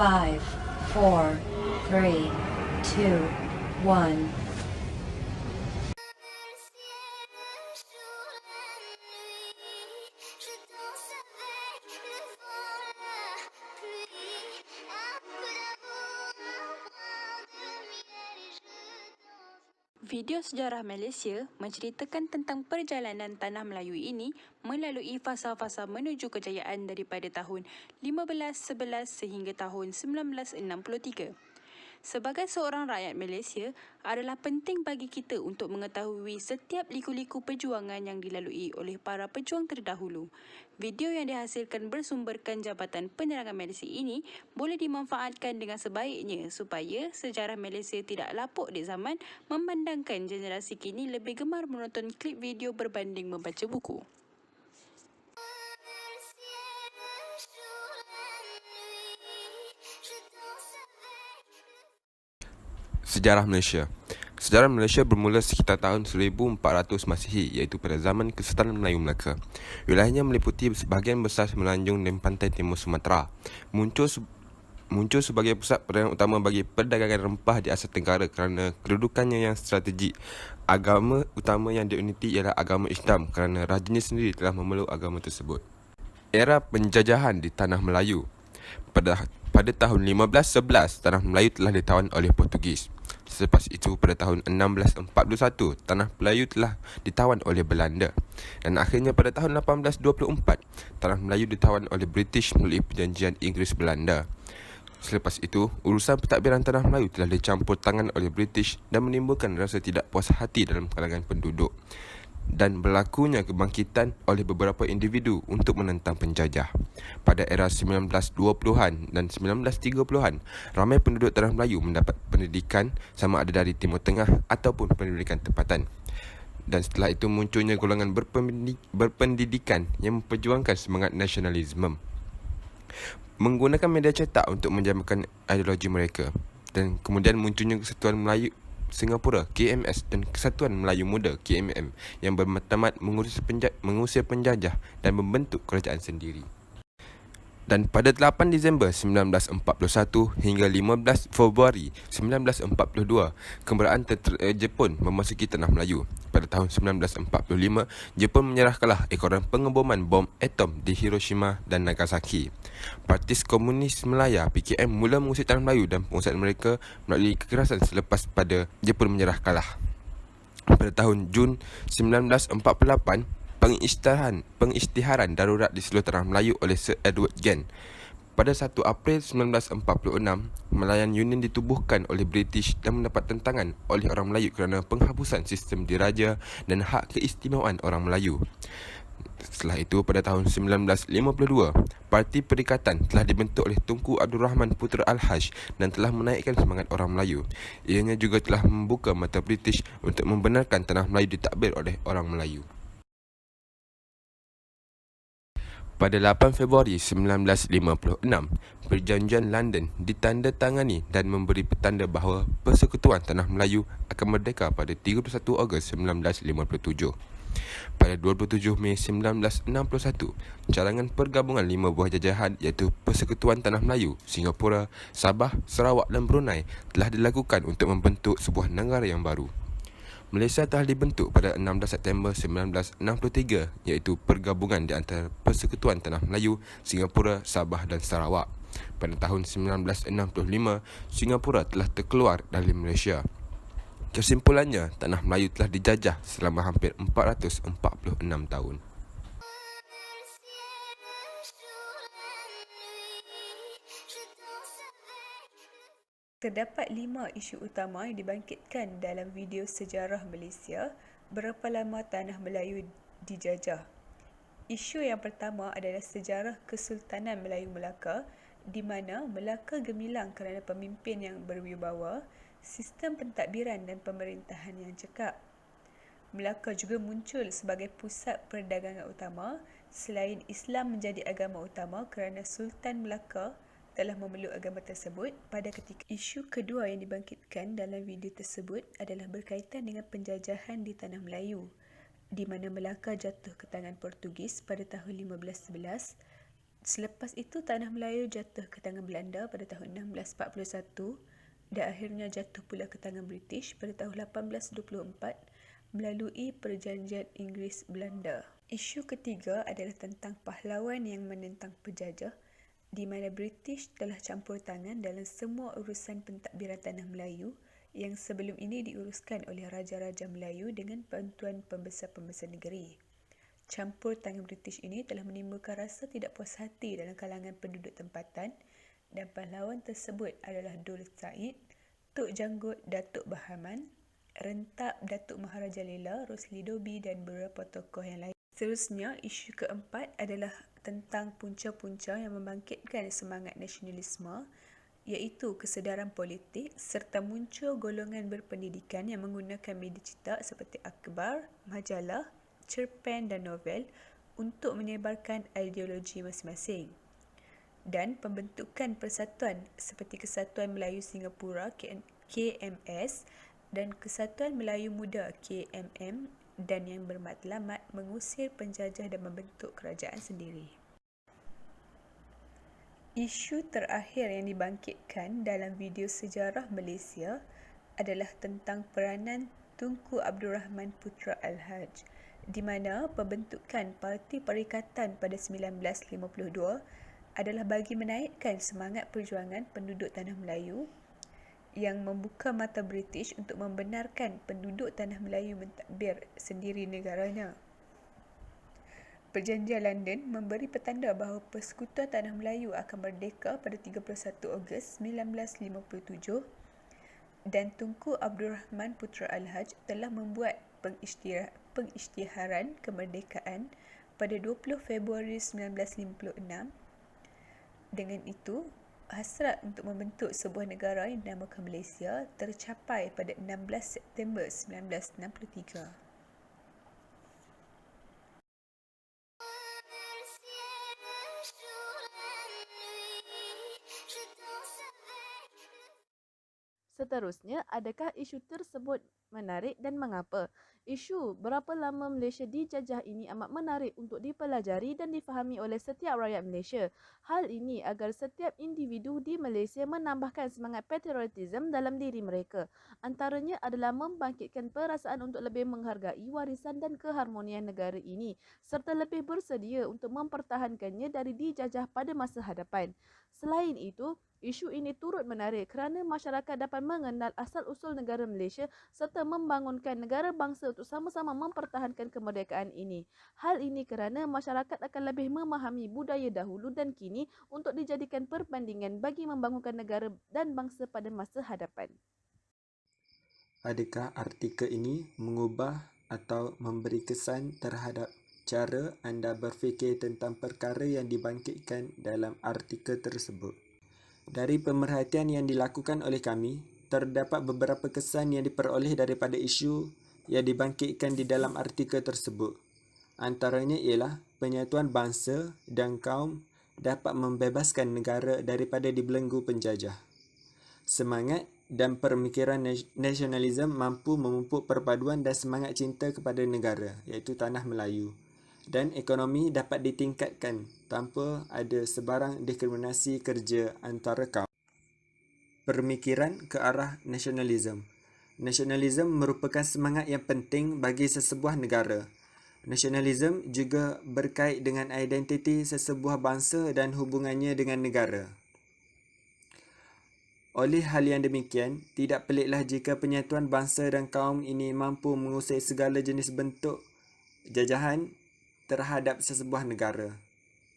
5, 4, 3, 2, 1. Video sejarah Malaysia menceritakan tentang perjalanan tanah Melayu ini melalui fasa-fasa menuju kejayaan daripada tahun 1511 sehingga tahun 1963. Sebagai seorang rakyat Malaysia, adalah penting bagi kita untuk mengetahui setiap liku-liku perjuangan yang dilalui oleh para pejuang terdahulu. Video yang dihasilkan bersumberkan Jabatan Penerangan Malaysia ini boleh dimanfaatkan dengan sebaiknya supaya sejarah Malaysia tidak lapuk di zaman, memandangkan generasi kini lebih gemar menonton klip video berbanding membaca buku. Sejarah Malaysia. Sejarah Malaysia bermula sekitar tahun 1400 Masihi, iaitu pada zaman Kesultanan Melayu Melaka. Wilayahnya meliputi sebahagian besar semenanjung dan pantai timur Sumatera. Muncul sebagai pusat perdana utama bagi perdagangan rempah di Asia Tenggara kerana kedudukannya yang strategik. Agama utama yang diuniti ialah agama Islam kerana rajanya sendiri telah memeluk agama tersebut. Era penjajahan di Tanah Melayu. Pada tahun 1511, Tanah Melayu telah ditawan oleh Portugis. Selepas itu, pada tahun 1641, Tanah Melayu telah ditawan oleh Belanda. Dan akhirnya pada tahun 1824, Tanah Melayu ditawan oleh British melalui perjanjian Inggeris-Belanda. Selepas itu, urusan pentadbiran Tanah Melayu telah dicampur tangan oleh British dan menimbulkan rasa tidak puas hati dalam kalangan penduduk. Dan berlakunya kebangkitan oleh beberapa individu untuk menentang penjajah. Pada era 1920-an dan 1930-an, ramai penduduk Tanah Melayu mendapat pendidikan sama ada dari Timur Tengah ataupun pendidikan tempatan. Dan setelah itu munculnya golongan berpendidikan yang memperjuangkan semangat nasionalisme, menggunakan media cetak untuk menjamarkan ideologi mereka. Dan kemudian munculnya Kesatuan Melayu Singapura KMS dan Kesatuan Melayu Muda KMM yang bermatlamat mengusir penjajah dan membentuk kerajaan sendiri. Dan pada 8 Disember 1941 hingga 15 Februari 1942, kemerdekaan tentera Jepun memasuki Tanah Melayu. Pada tahun 1945, Jepun menyerahkanlah ekoran pengeboman bom atom di Hiroshima dan Nagasaki. Partis Komunis Melaya PKM mula mengusir Tanah Melayu dan penguasaan mereka melalui kekerasan selepas pada Jepun menyerahkanlah. Pada tahun Jun 1948, pengisytiharan darurat di seluruh Tanah Melayu oleh Sir Edward Gen. Pada 1 April 1946, Malayan Union ditubuhkan oleh British dan mendapat tentangan oleh orang Melayu kerana penghapusan sistem diraja dan hak keistimewaan orang Melayu. Setelah itu, pada tahun 1952, Parti Perikatan telah dibentuk oleh Tunku Abdul Rahman Putra Al-Haj dan telah menaikkan semangat orang Melayu. Ianya juga telah membuka mata British untuk membenarkan Tanah Melayu ditadbir oleh orang Melayu. Pada 8 Februari 1956, Perjanjian London ditandatangani dan memberi petanda bahawa Persekutuan Tanah Melayu akan merdeka pada 31 Ogos 1957. Pada 27 Mei 1961, cadangan pergabungan 5 buah jajahan iaitu Persekutuan Tanah Melayu, Singapura, Sabah, Sarawak dan Brunei telah dilakukan untuk membentuk sebuah negara yang baru. Malaysia telah dibentuk pada 16 September 1963 iaitu pergabungan di antara Persekutuan Tanah Melayu, Singapura, Sabah dan Sarawak. Pada tahun 1965, Singapura telah terkeluar dari Malaysia. Kesimpulannya, Tanah Melayu telah dijajah selama hampir 446 tahun. Terdapat 5 isu utama yang dibangkitkan dalam video sejarah Malaysia berapa lama Tanah Melayu dijajah. Isu yang pertama adalah sejarah Kesultanan Melayu Melaka, di mana Melaka gemilang kerana pemimpin yang berwibawa, sistem pentadbiran dan pemerintahan yang cekap. Melaka juga muncul sebagai pusat perdagangan utama selain Islam menjadi agama utama kerana Sultan Melaka telah memeluk agama tersebut pada ketika. Isu kedua yang dibangkitkan dalam video tersebut adalah berkaitan dengan penjajahan di Tanah Melayu, di mana Melaka jatuh ke tangan Portugis pada tahun 1511. Selepas itu, Tanah Melayu jatuh ke tangan Belanda pada tahun 1641 dan akhirnya jatuh pula ke tangan British pada tahun 1824 melalui Perjanjian Inggeris-Belanda. Isu ketiga adalah tentang pahlawan yang menentang penjajah, di mana British telah campur tangan dalam semua urusan pentadbiran Tanah Melayu yang sebelum ini diuruskan oleh Raja-Raja Melayu dengan bantuan pembesar-pembesar negeri. Campur tangan British ini telah menimbulkan rasa tidak puas hati dalam kalangan penduduk tempatan dan pahlawan tersebut adalah Dul Said, Tok Janggut Datuk Bahaman, Rentap Datuk Maharaja Lela, Rosli Dobi dan beberapa tokoh yang lain. Seterusnya, isu keempat adalah tentang punca-punca yang membangkitkan semangat nasionalisme, iaitu kesedaran politik serta muncul golongan berpendidikan yang menggunakan media cetak seperti akhbar, majalah, cerpen dan novel untuk menyebarkan ideologi masing-masing. Dan pembentukan persatuan seperti Kesatuan Melayu Singapura KMS dan Kesatuan Melayu Muda KMM dan yang bermatlamat mengusir penjajah dan membentuk kerajaan sendiri. Isu terakhir yang dibangkitkan dalam video sejarah Malaysia adalah tentang peranan Tunku Abdul Rahman Putra Al-Haj, di mana pembentukan Parti Perikatan pada 1952 adalah bagi menaikkan semangat perjuangan penduduk Tanah Melayu yang membuka mata British untuk membenarkan penduduk Tanah Melayu mentadbir sendiri negaranya. Perjanjian London memberi petanda bahawa Persekutuan Tanah Melayu akan merdeka pada 31 Ogos 1957 dan Tunku Abdul Rahman Putra Al-Haj telah membuat pengisytiharan kemerdekaan pada 20 Februari 1956. Dengan itu, hasrat untuk membentuk sebuah negara yang dinamakan Malaysia tercapai pada 16 September 1963. Seterusnya, adakah isu tersebut menarik dan mengapa? Isu berapa lama Malaysia dijajah ini amat menarik untuk dipelajari dan difahami oleh setiap rakyat Malaysia. Hal ini agar setiap individu di Malaysia menambahkan semangat patriotism dalam diri mereka. Antaranya adalah membangkitkan perasaan untuk lebih menghargai warisan dan keharmonian negara ini serta lebih bersedia untuk mempertahankannya dari dijajah pada masa hadapan. Selain itu, isu ini turut menarik kerana masyarakat dapat mengenal asal-usul negara Malaysia serta membangunkan negara bangsa untuk sama-sama mempertahankan kemerdekaan ini. Hal ini kerana masyarakat akan lebih memahami budaya dahulu dan kini untuk dijadikan perbandingan bagi membangunkan negara dan bangsa pada masa hadapan. Adakah artikel ini mengubah atau memberi kesan terhadap cara anda berfikir tentang perkara yang dibangkitkan dalam artikel tersebut? Dari pemerhatian yang dilakukan oleh kami, terdapat beberapa kesan yang diperoleh daripada isu yang dibangkitkan di dalam artikel tersebut. Antaranya ialah penyatuan bangsa dan kaum dapat membebaskan negara daripada dibelenggu penjajah. Semangat dan pemikiran nasionalisme mampu memupuk perpaduan dan semangat cinta kepada negara, iaitu Tanah Melayu. Dan ekonomi dapat ditingkatkan tanpa ada sebarang diskriminasi kerja antara kaum. Pemikiran ke arah nasionalisme. Nasionalisme merupakan semangat yang penting bagi sesebuah negara. Nasionalisme juga berkait dengan identiti sesebuah bangsa dan hubungannya dengan negara. Oleh hal yang demikian, tidak peliklah jika penyatuan bangsa dan kaum ini mampu mengusir segala jenis bentuk jajahan terhadap sesebuah negara.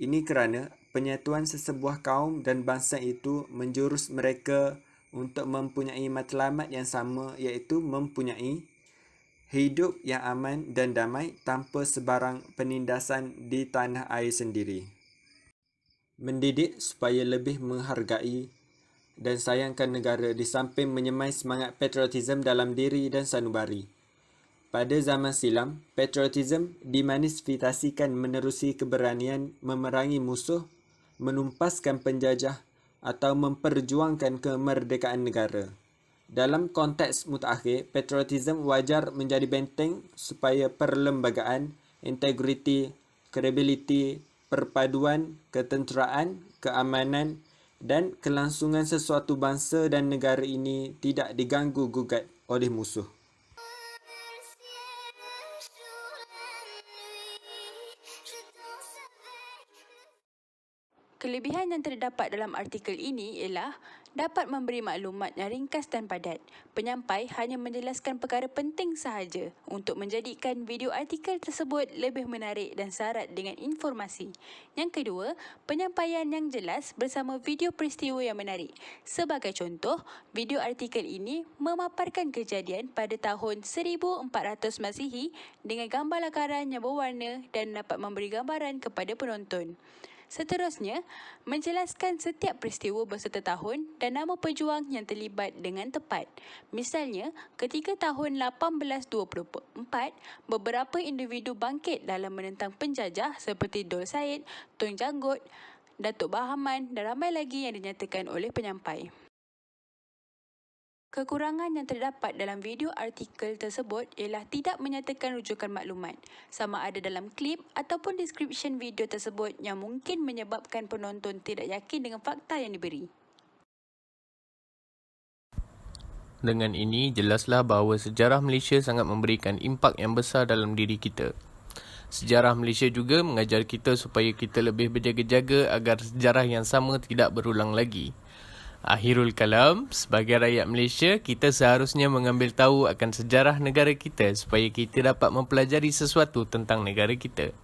Ini kerana penyatuan sesebuah kaum dan bangsa itu menjurus mereka untuk mempunyai matlamat yang sama, iaitu mempunyai hidup yang aman dan damai tanpa sebarang penindasan di tanah air sendiri. Mendidik supaya lebih menghargai dan sayangkan negara di samping menyemai semangat patriotisme dalam diri dan sanubari. Pada zaman silam, patriotisme dimanifestasikan menerusi keberanian memerangi musuh, menumpaskan penjajah atau memperjuangkan kemerdekaan negara. Dalam konteks mutakhir, patriotisme wajar menjadi benteng supaya perlembagaan, integriti, credibility perpaduan, ketenteraan, keamanan dan kelangsungan sesuatu bangsa dan negara ini tidak diganggu-gugat oleh musuh. Kelebihan yang terdapat dalam artikel ini ialah dapat memberi maklumat yang ringkas dan padat. Penyampai hanya menjelaskan perkara penting sahaja untuk menjadikan video artikel tersebut lebih menarik dan syarat dengan informasi. Yang kedua, penyampaian yang jelas bersama video peristiwa yang menarik. Sebagai contoh, video artikel ini memaparkan kejadian pada tahun 1400 Masihi dengan gambar lakaran yang berwarna dan dapat memberi gambaran kepada penonton. Seterusnya, menjelaskan setiap peristiwa beserta tahun dan nama pejuang yang terlibat dengan tepat. Misalnya, ketika tahun 1824, beberapa individu bangkit dalam menentang penjajah seperti Dol Said, Tun Janggut, Datuk Bahaman dan ramai lagi yang dinyatakan oleh penyampai. Kekurangan yang terdapat dalam video artikel tersebut ialah tidak menyatakan rujukan maklumat, sama ada dalam klip ataupun description video tersebut yang mungkin menyebabkan penonton tidak yakin dengan fakta yang diberi. Dengan ini, jelaslah bahawa sejarah Malaysia sangat memberikan impak yang besar dalam diri kita. Sejarah Malaysia juga mengajar kita supaya kita lebih berjaga-jaga agar sejarah yang sama tidak berulang lagi. Akhirul kalam, sebagai rakyat Malaysia, kita seharusnya mengambil tahu akan sejarah negara kita supaya kita dapat mempelajari sesuatu tentang negara kita.